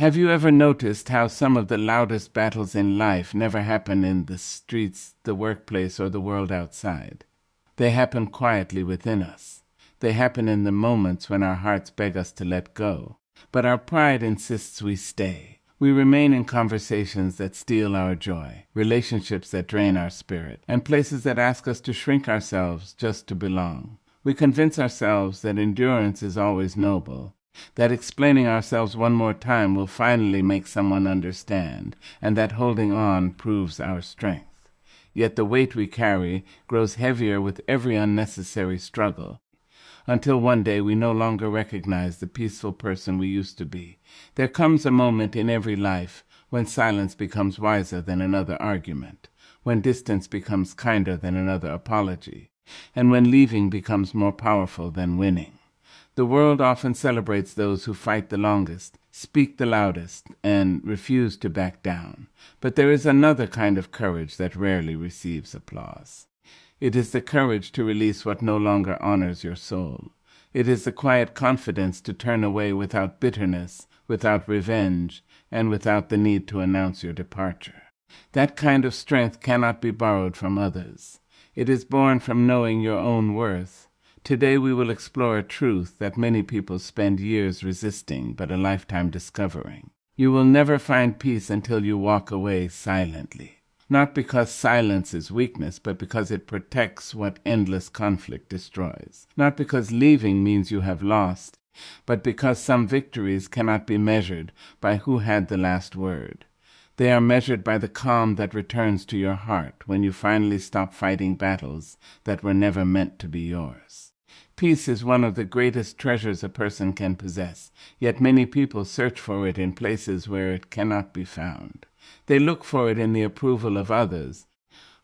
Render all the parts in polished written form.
Have you ever noticed how some of the loudest battles in life never happen in the streets, the workplace, or the world outside? They happen quietly within us. They happen in the moments when our hearts beg us to let go. But our pride insists we stay. We remain in conversations that steal our joy, relationships that drain our spirit, and places that ask us to shrink ourselves just to belong. We convince ourselves that endurance is always noble, that explaining ourselves one more time will finally make someone understand, and that holding on proves our strength. Yet the weight we carry grows heavier with every unnecessary struggle, until one day we no longer recognize the peaceful person we used to be. There comes a moment in every life when silence becomes wiser than another argument, when distance becomes kinder than another apology, and when leaving becomes more powerful than winning. The world often celebrates those who fight the longest, speak the loudest, and refuse to back down. But there is another kind of courage that rarely receives applause. It is the courage to release what no longer honors your soul. It is the quiet confidence to turn away without bitterness, without revenge, and without the need to announce your departure. That kind of strength cannot be borrowed from others. It is born from knowing your own worth. Today we will explore a truth that many people spend years resisting but a lifetime discovering. You will never find peace until you walk away silently. Not because silence is weakness, but because it protects what endless conflict destroys. Not because leaving means you have lost, but because some victories cannot be measured by who had the last word. They are measured by the calm that returns to your heart when you finally stop fighting battles that were never meant to be yours. Peace is one of the greatest treasures a person can possess, yet many people search for it in places where it cannot be found. They look for it in the approval of others,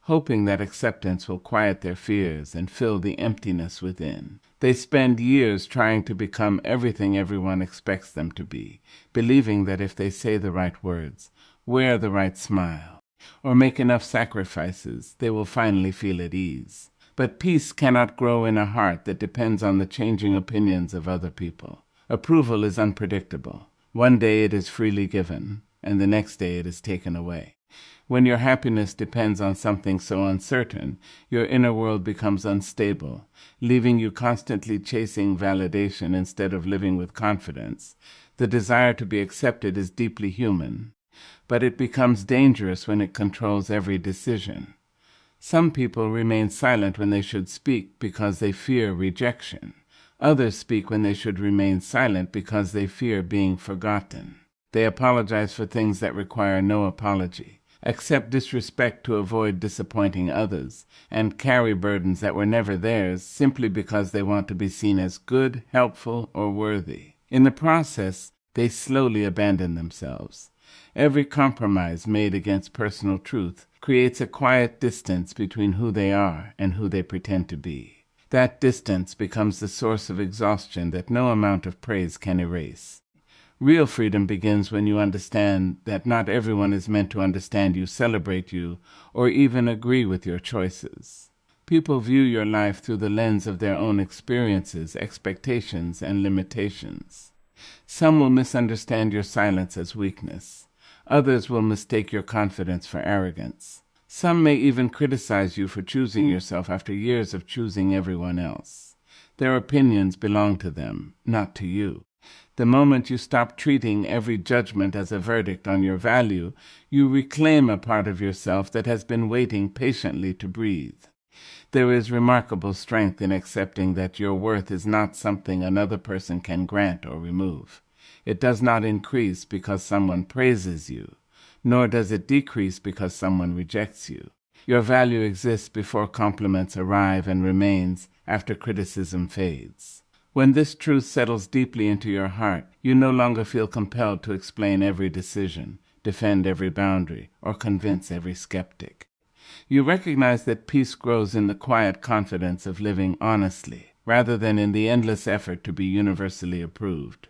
hoping that acceptance will quiet their fears and fill the emptiness within. They spend years trying to become everything everyone expects them to be, believing that if they say the right words, wear the right smile, or make enough sacrifices, they will finally feel at ease. But peace cannot grow in a heart that depends on the changing opinions of other people. Approval is unpredictable. One day it is freely given, and the next day it is taken away. When your happiness depends on something so uncertain, your inner world becomes unstable, leaving you constantly chasing validation instead of living with confidence. The desire to be accepted is deeply human, but it becomes dangerous when it controls every decision. Some people remain silent when they should speak because they fear rejection. Others speak when they should remain silent because they fear being forgotten. They apologize for things that require no apology, accept disrespect to avoid disappointing others, and carry burdens that were never theirs simply because they want to be seen as good, helpful, or worthy. In the process, they slowly abandon themselves. Every compromise made against personal truth creates a quiet distance between who they are and who they pretend to be. That distance becomes the source of exhaustion that no amount of praise can erase. Real freedom begins when you understand that not everyone is meant to understand you, celebrate you, or even agree with your choices. People view your life through the lens of their own experiences, expectations, and limitations. Some will misunderstand your silence as weakness. Others will mistake your confidence for arrogance. Some may even criticize you for choosing yourself after years of choosing everyone else. Their opinions belong to them, not to you. The moment you stop treating every judgment as a verdict on your value, you reclaim a part of yourself that has been waiting patiently to breathe. There is remarkable strength in accepting that your worth is not something another person can grant or remove. It does not increase because someone praises you, nor does it decrease because someone rejects you. Your value exists before compliments arrive and remains after criticism fades. When this truth settles deeply into your heart, you no longer feel compelled to explain every decision, defend every boundary, or convince every skeptic. You recognize that peace grows in the quiet confidence of living honestly, rather than in the endless effort to be universally approved.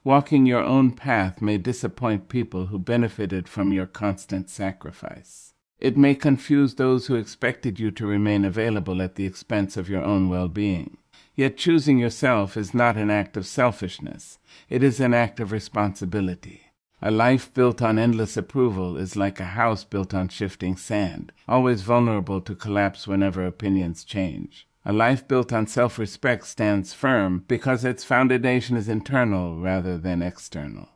Walking your own path may disappoint people who benefited from your constant sacrifice. It may confuse those who expected you to remain available at the expense of your own well-being. Yet choosing yourself is not an act of selfishness. It is an act of responsibility. A life built on endless approval is like a house built on shifting sand, always vulnerable to collapse whenever opinions change. A life built on self-respect stands firm because its foundation is internal rather than external.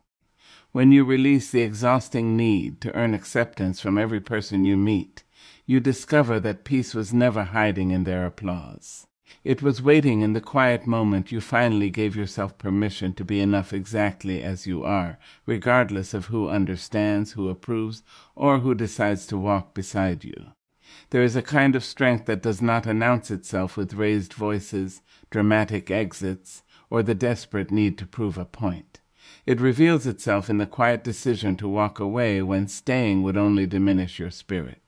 When you release the exhausting need to earn acceptance from every person you meet, you discover that peace was never hiding in their applause. It was waiting in the quiet moment you finally gave yourself permission to be enough exactly as you are, regardless of who understands, who approves, or who decides to walk beside you. There is a kind of strength that does not announce itself with raised voices, dramatic exits, or the desperate need to prove a point. It reveals itself in the quiet decision to walk away when staying would only diminish your spirit.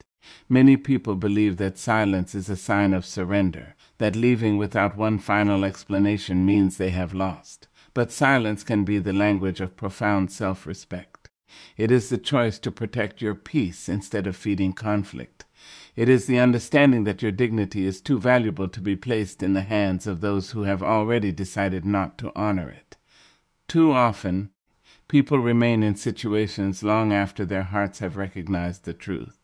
Many people believe that silence is a sign of surrender, that leaving without one final explanation means they have lost. But silence can be the language of profound self-respect. It is the choice to protect your peace instead of feeding conflict. It is the understanding that your dignity is too valuable to be placed in the hands of those who have already decided not to honor it. Too often, people remain in situations long after their hearts have recognized the truth.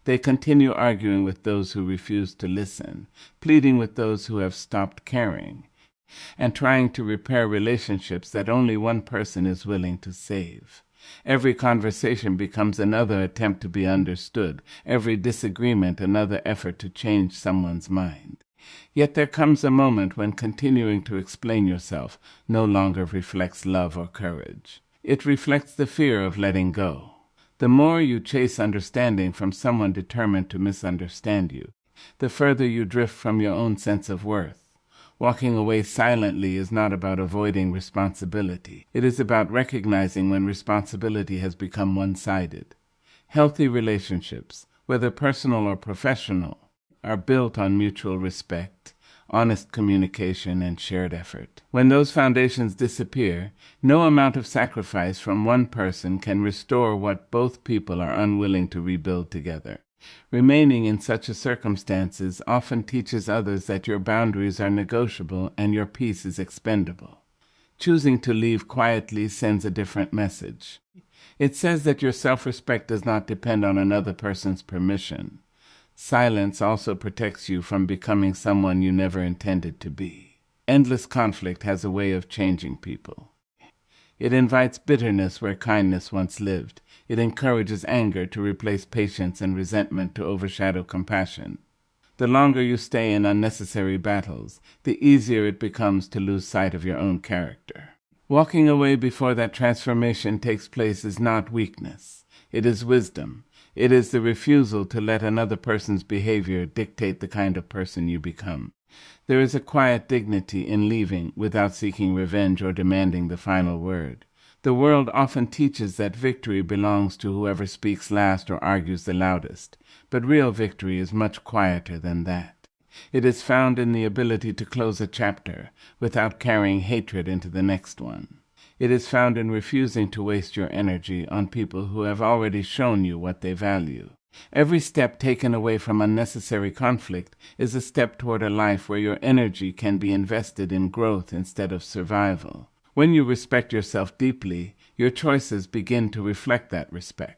They continue arguing with those who refuse to listen, pleading with those who have stopped caring, and trying to repair relationships that only one person is willing to save. Every conversation becomes another attempt to be understood, every disagreement another effort to change someone's mind. Yet there comes a moment when continuing to explain yourself no longer reflects love or courage. It reflects the fear of letting go. The more you chase understanding from someone determined to misunderstand you, the further you drift from your own sense of worth. Walking away silently is not about avoiding responsibility. It is about recognizing when responsibility has become one-sided. Healthy relationships, whether personal or professional, are built on mutual respect, honest communication, and shared effort. When those foundations disappear, no amount of sacrifice from one person can restore what both people are unwilling to rebuild together. Remaining in such a circumstances often teaches others that your boundaries are negotiable and your peace is expendable. Choosing to leave quietly sends a different message. It says that your self-respect does not depend on another person's permission. Silence also protects you from becoming someone you never intended to be. Endless conflict has a way of changing people. It invites bitterness where kindness once lived. It encourages anger to replace patience and resentment to overshadow compassion. The longer you stay in unnecessary battles, the easier it becomes to lose sight of your own character. Walking away before that transformation takes place is not weakness. It is wisdom. It is the refusal to let another person's behavior dictate the kind of person you become. There is a quiet dignity in leaving without seeking revenge or demanding the final word. The world often teaches that victory belongs to whoever speaks last or argues the loudest, but real victory is much quieter than that. It is found in the ability to close a chapter without carrying hatred into the next one. It is found in refusing to waste your energy on people who have already shown you what they value. Every step taken away from unnecessary conflict is a step toward a life where your energy can be invested in growth instead of survival. When you respect yourself deeply, your choices begin to reflect that respect.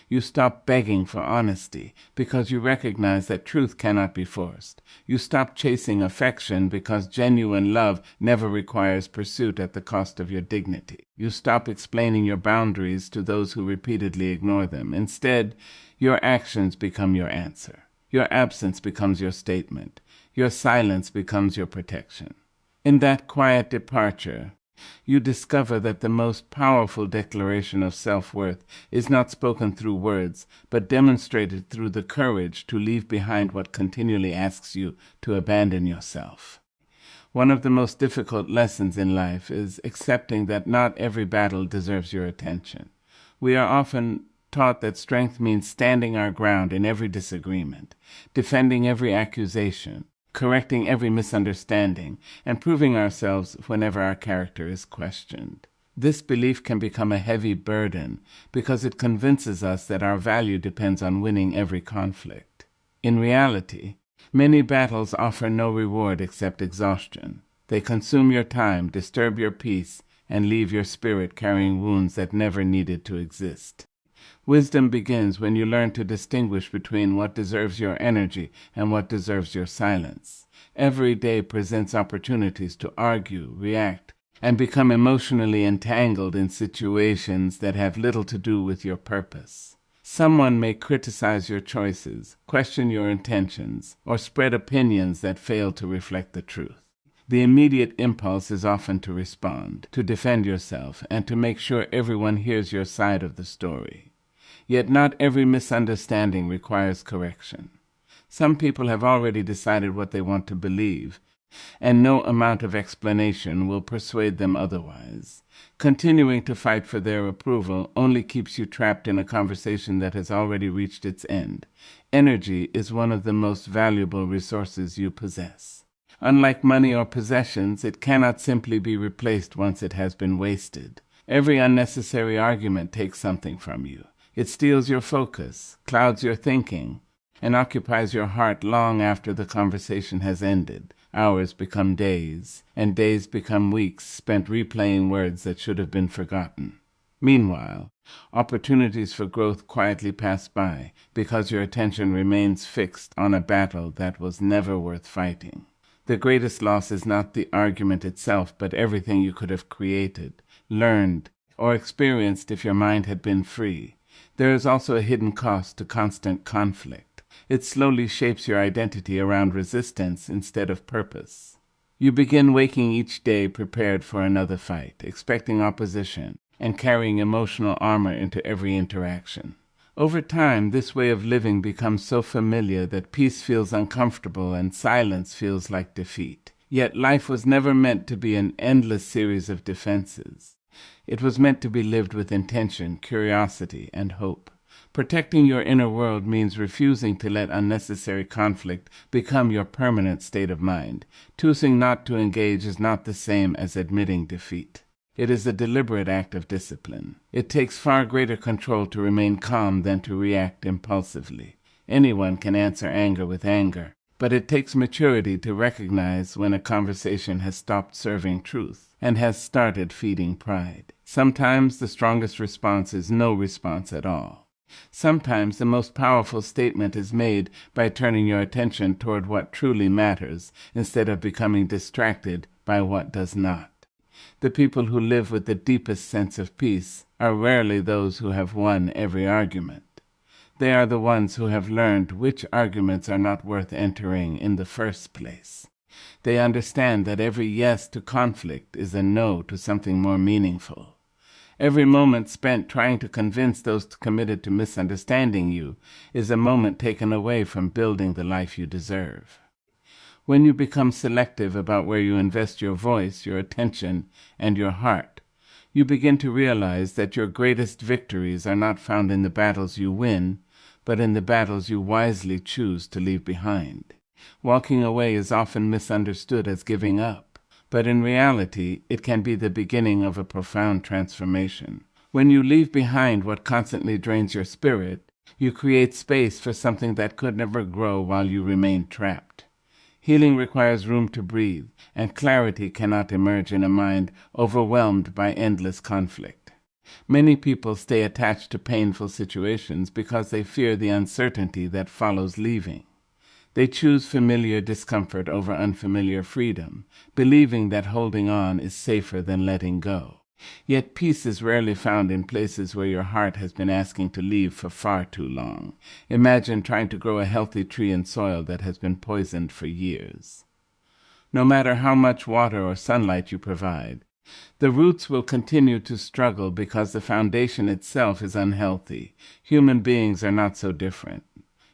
You stop begging for honesty because you recognize that truth cannot be forced. You stop chasing affection because genuine love never requires pursuit at the cost of your dignity. You stop explaining your boundaries to those who repeatedly ignore them. Instead, your actions become your answer. Your absence becomes your statement. Your silence becomes your protection. In that quiet departure, you discover that the most powerful declaration of self-worth is not spoken through words, but demonstrated through the courage to leave behind what continually asks you to abandon yourself. One of the most difficult lessons in life is accepting that not every battle deserves your attention. We are often taught that strength means standing our ground in every disagreement, defending every accusation, correcting every misunderstanding, and proving ourselves whenever our character is questioned. This belief can become a heavy burden because it convinces us that our value depends on winning every conflict. In reality, many battles offer no reward except exhaustion. They consume your time, disturb your peace, and leave your spirit carrying wounds that never needed to exist. Wisdom begins when you learn to distinguish between what deserves your energy and what deserves your silence. Every day presents opportunities to argue, react, and become emotionally entangled in situations that have little to do with your purpose. Someone may criticize your choices, question your intentions, or spread opinions that fail to reflect the truth. The immediate impulse is often to respond, to defend yourself, and to make sure everyone hears your side of the story. Yet not every misunderstanding requires correction. Some people have already decided what they want to believe, and no amount of explanation will persuade them otherwise. Continuing to fight for their approval only keeps you trapped in a conversation that has already reached its end. Energy is one of the most valuable resources you possess. Unlike money or possessions, it cannot simply be replaced once it has been wasted. Every unnecessary argument takes something from you. It steals your focus, clouds your thinking, and occupies your heart long after the conversation has ended. Hours become days, and days become weeks spent replaying words that should have been forgotten. Meanwhile, opportunities for growth quietly pass by because your attention remains fixed on a battle that was never worth fighting. The greatest loss is not the argument itself, but everything you could have created, learned, or experienced if your mind had been free. There is also a hidden cost to constant conflict. It slowly shapes your identity around resistance instead of purpose. You begin waking each day prepared for another fight, expecting opposition, and carrying emotional armor into every interaction. Over time, this way of living becomes so familiar that peace feels uncomfortable and silence feels like defeat. Yet life was never meant to be an endless series of defenses. It was meant to be lived with intention, curiosity, and hope. Protecting your inner world means refusing to let unnecessary conflict become your permanent state of mind. Choosing not to engage is not the same as admitting defeat. It is a deliberate act of discipline. It takes far greater control to remain calm than to react impulsively. Anyone can answer anger with anger, but it takes maturity to recognize when a conversation has stopped serving truth and has started feeding pride. Sometimes the strongest response is no response at all. Sometimes the most powerful statement is made by turning your attention toward what truly matters instead of becoming distracted by what does not. The people who live with the deepest sense of peace are rarely those who have won every argument. They are the ones who have learned which arguments are not worth entering in the first place. They understand that every yes to conflict is a no to something more meaningful. Every moment spent trying to convince those committed to misunderstanding you is a moment taken away from building the life you deserve. When you become selective about where you invest your voice, your attention, and your heart, you begin to realize that your greatest victories are not found in the battles you win, but in the battles you wisely choose to leave behind. Walking away is often misunderstood as giving up, but in reality, it can be the beginning of a profound transformation. When you leave behind what constantly drains your spirit, you create space for something that could never grow while you remain trapped. Healing requires room to breathe, and clarity cannot emerge in a mind overwhelmed by endless conflict. Many people stay attached to painful situations because they fear the uncertainty that follows leaving. They choose familiar discomfort over unfamiliar freedom, believing that holding on is safer than letting go. Yet peace is rarely found in places where your heart has been asking to leave for far too long. Imagine trying to grow a healthy tree in soil that has been poisoned for years. No matter how much water or sunlight you provide, the roots will continue to struggle because the foundation itself is unhealthy. Human beings are not so different.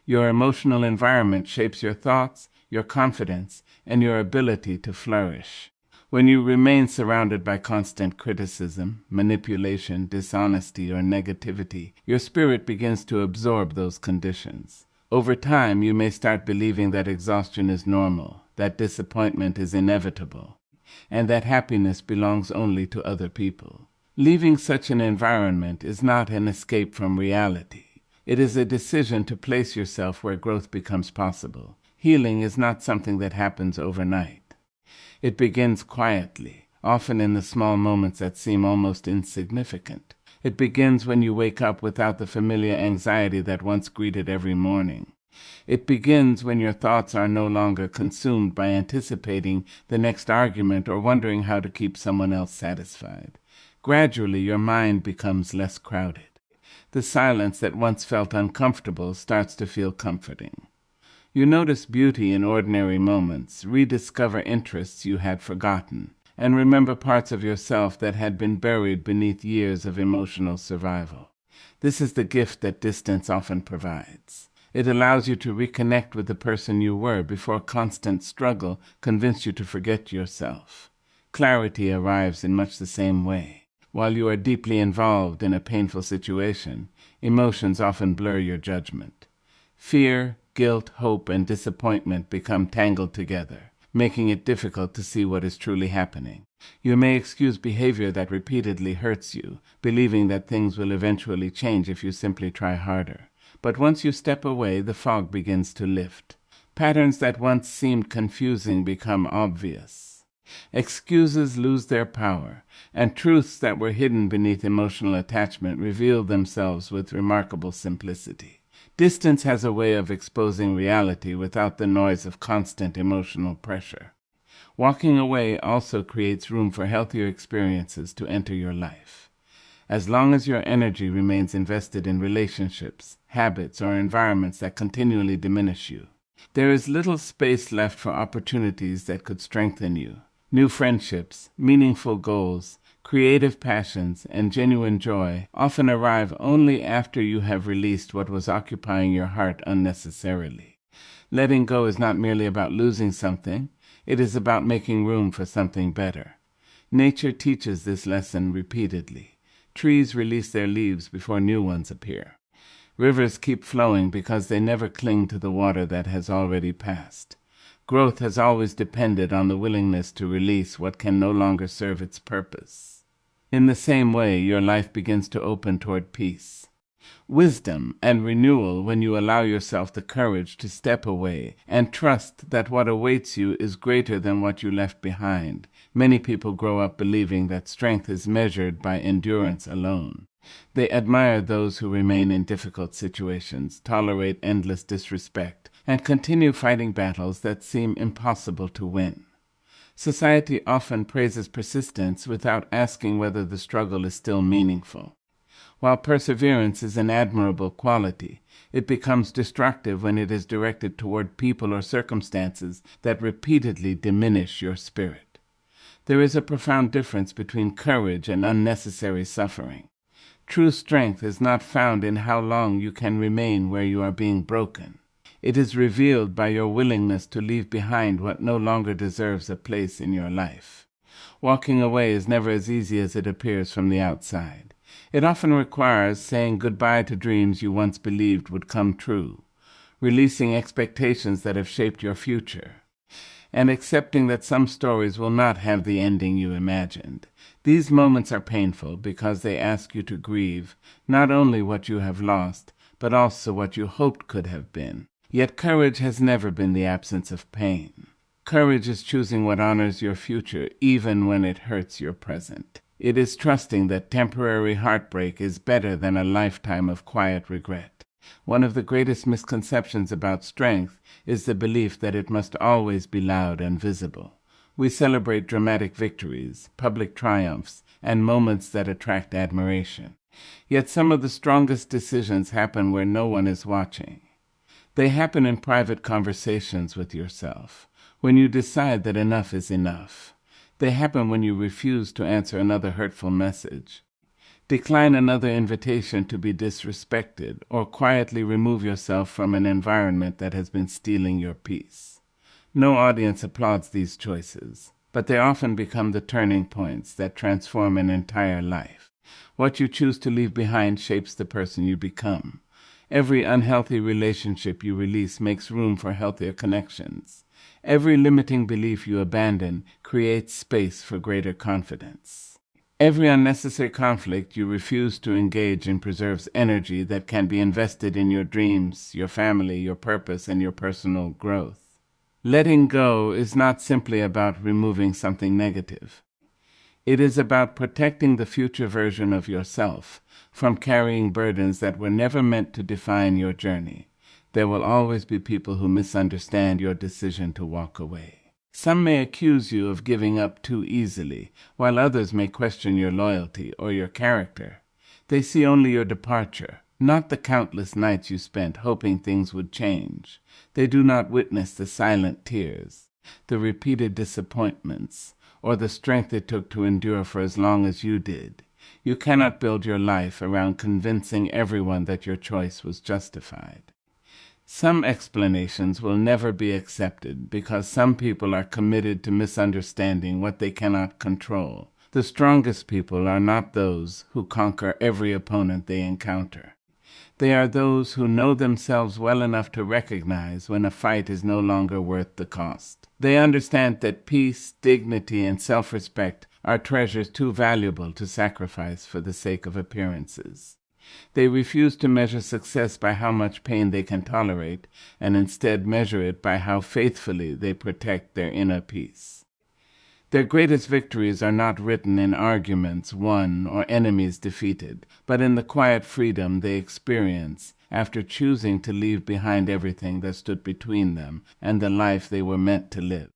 Your emotional environment shapes your thoughts, your confidence, and your ability to flourish. When you remain surrounded by constant criticism, manipulation, dishonesty, or negativity, your spirit begins to absorb those conditions. Over time, you may start believing that exhaustion is normal, that disappointment is inevitable, and that happiness belongs only to other people. Leaving such an environment is not an escape from reality. It is a decision to place yourself where growth becomes possible. Healing is not something that happens overnight. It begins quietly, often in the small moments that seem almost insignificant. It begins when you wake up without the familiar anxiety that once greeted every morning. It begins when your thoughts are no longer consumed by anticipating the next argument or wondering how to keep someone else satisfied. Gradually, your mind becomes less crowded. The silence that once felt uncomfortable starts to feel comforting. You notice beauty in ordinary moments, rediscover interests you had forgotten, and remember parts of yourself that had been buried beneath years of emotional survival. This is the gift that distance often provides. It allows you to reconnect with the person you were before constant struggle convinced you to forget yourself. Clarity arrives in much the same way. While you are deeply involved in a painful situation, emotions often blur your judgment. Fear, guilt, hope, and disappointment become tangled together, making it difficult to see what is truly happening. You may excuse behavior that repeatedly hurts you, believing that things will eventually change if you simply try harder. But once you step away, the fog begins to lift. Patterns that once seemed confusing become obvious. Excuses lose their power, and truths that were hidden beneath emotional attachment reveal themselves with remarkable simplicity. Distance has a way of exposing reality without the noise of constant emotional pressure. Walking away also creates room for healthier experiences to enter your life. As long as your energy remains invested in relationships, habits, or environments that continually diminish you, there is little space left for opportunities that could strengthen you. New friendships, meaningful goals, creative passions, and genuine joy often arrive only after you have released what was occupying your heart unnecessarily. Letting go is not merely about losing something, it is about making room for something better. Nature teaches this lesson repeatedly. Trees release their leaves before new ones appear. Rivers keep flowing because they never cling to the water that has already passed. Growth has always depended on the willingness to release what can no longer serve its purpose. In the same way, your life begins to open toward peace, wisdom, and renewal when you allow yourself the courage to step away and trust that what awaits you is greater than what you left behind. Many people grow up believing that strength is measured by endurance alone. They admire those who remain in difficult situations, tolerate endless disrespect, and continue fighting battles that seem impossible to win. Society often praises persistence without asking whether the struggle is still meaningful. While perseverance is an admirable quality, it becomes destructive when it is directed toward people or circumstances that repeatedly diminish your spirit. There is a profound difference between courage and unnecessary suffering. True strength is not found in how long you can remain where you are being broken. It is revealed by your willingness to leave behind what no longer deserves a place in your life. Walking away is never as easy as it appears from the outside. It often requires saying goodbye to dreams you once believed would come true, releasing expectations that have shaped your future, and accepting that some stories will not have the ending you imagined. These moments are painful because they ask you to grieve not only what you have lost, but also what you hoped could have been. Yet courage has never been the absence of pain. Courage is choosing what honors your future, even when it hurts your present. It is trusting that temporary heartbreak is better than a lifetime of quiet regret. One of the greatest misconceptions about strength is the belief that it must always be loud and visible. We celebrate dramatic victories, public triumphs, and moments that attract admiration. Yet some of the strongest decisions happen where no one is watching. They happen in private conversations with yourself, when you decide that enough is enough. They happen when you refuse to answer another hurtful message, decline another invitation to be disrespected, or quietly remove yourself from an environment that has been stealing your peace. No audience applauds these choices, but they often become the turning points that transform an entire life. What you choose to leave behind shapes the person you become. Every unhealthy relationship you release makes room for healthier connections. Every limiting belief you abandon creates space for greater confidence. Every unnecessary conflict you refuse to engage in preserves energy that can be invested in your dreams, your family, your purpose, and your personal growth. Letting go is not simply about removing something negative. It is about protecting the future version of yourself from carrying burdens that were never meant to define your journey. There will always be people who misunderstand your decision to walk away. Some may accuse you of giving up too easily, while others may question your loyalty or your character. They see only your departure, not the countless nights you spent hoping things would change. They do not witness the silent tears, the repeated disappointments, or the strength it took to endure for as long as you did. You cannot build your life around convincing everyone that your choice was justified. Some explanations will never be accepted because some people are committed to misunderstanding what they cannot control. The strongest people are not those who conquer every opponent they encounter. They are those who know themselves well enough to recognize when a fight is no longer worth the cost. They understand that peace, dignity, and self-respect are treasures too valuable to sacrifice for the sake of appearances. They refuse to measure success by how much pain they can tolerate, and instead measure it by how faithfully they protect their inner peace. Their greatest victories are not written in arguments won or enemies defeated, but in the quiet freedom they experience after choosing to leave behind everything that stood between them and the life they were meant to live.